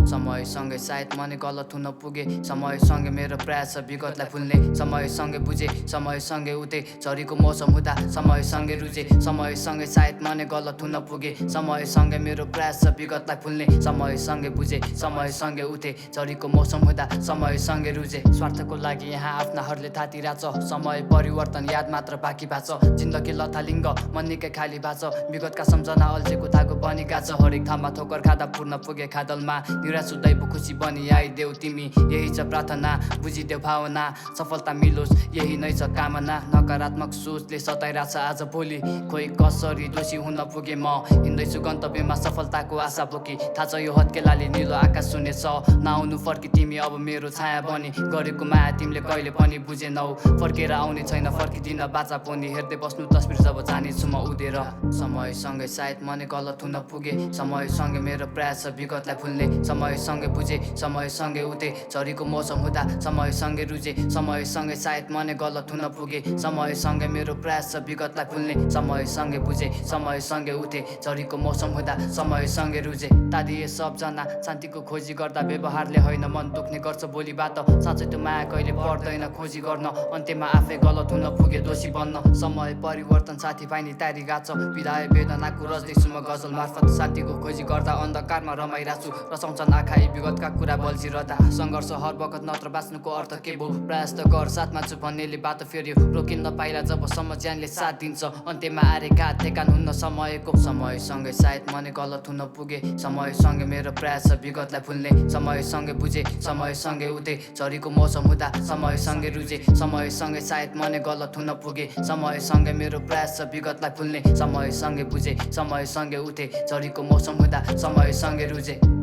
समयसँगै सायद मनै गलत हुन पुगे समयसँगै मेरो प्रयास छ विगतलाई भुल्ने समयसँगै बुझे समयसँगै उठे झरीको मौसम हुँदा समयसँगै रुझे समयसँगै सायद मनै गलत हुन पुगे समयसँगै मेरो प्रयास छ विगतलाई भुल्ने समयसँगै बुझे समयसँगै उठे झरीको मौसम हुँदा समयसँगै रुझे स्वार्थको लागि यहाँ आफ्नाहरूले थाती राछ समय परिवर्तन याद मात्र बाँकी भाछ जिन्दगी लथालिङ्ग मन निकै खाली भाछ विगतका सम्झना अल्झेको धागो बनी गाछ हरेक ठाउँमा ठोकर खाँदा पूर्ण पुगे खाडलमा निराश हुँदै खुसी बनी आइदेऊ तिमी यही छ प्रार्थना बुझिदेऊ भावना सफलता मिलोस् यही नै छ कामना नकारात्मक सोचले सताइरहेछ आज भोलि खोइ कसरी दोषी हुन पुगे म हिँड्दैछु गन्तव्यमा सफलताको आशा बोकी थाहा छ यो हत्केलाले निलो आकाश सुनेछ नआउनु फर्की तिमी अब मेरो छाया बनी गरेको माया तिमीले कहिले पनि बुझेनौ फर्केर आउने छैन फर्किदिन बाचा पनि हेर्दै बस्नु तस्बिर जब जानेछु म उडेर समयसँगै सायद मनै गलत हुन पुगे समयसँगै मेरो प्रयास छ विगतलाई भुल्ने समयसँगै बुझे समयसँगै उठे झरीको मौसम हुँदा समयसँगै रुझे समयसँगै सायद मनै गलत हुन पुगे समयसँगै मेरो प्रयास छ विगतलाई भुल्ने समयसँगै बुझे समयसँगै उठे झरीको मौसम हुँदा समयसँगै रुझे तादिए सबजना शान्तिको खोजी गर्दा व्यवहारले होइन मन दुख्ने गर्छ भोलिबाट साँच्चै त्यो माया कहिले पर्दैन खोजी गर्न अन्त्यमा आफै गलत हुन पुगे दोषी बन्न समय परिवर्तन साथीभाइ नि तारी गाछ विदाय वेदनाको रच्दैछु म गजल मार्फत शान्तिको खोजी गर्दा अन्धकारमा रमाइरहेको छु रसाउँछन् आँखा यी विगतका कुरा बल्झिरहँदा सङ्घर्ष हर बखत नत्र बाँच्नुको अर्थ के भो प्रयास त गर साथमा छु भन्नेले बाटो फेर्यो रोकिन्न पाइला जबसम्म ज्यानले साथ दिन्छ अन्त्यमा आरेका ठेकान हुन्न समयको समयसँगै सायद मनै गलत हुन पुगे समयसँगै मेरो प्रयास छ विगतलाई भुल्ने समयसँगै बुझे समयसँगै उठे झरीको मौसम हुँदा समयसँगै रुझे समयसँगै सायद मनै गलत हुन पुगे समयसँगै मेरो प्रयास छ विगतलाई भुल्ने समयसँगै बुझे समयसँगै उठे झरीको मौसम हुँदा समयसँगै रुझे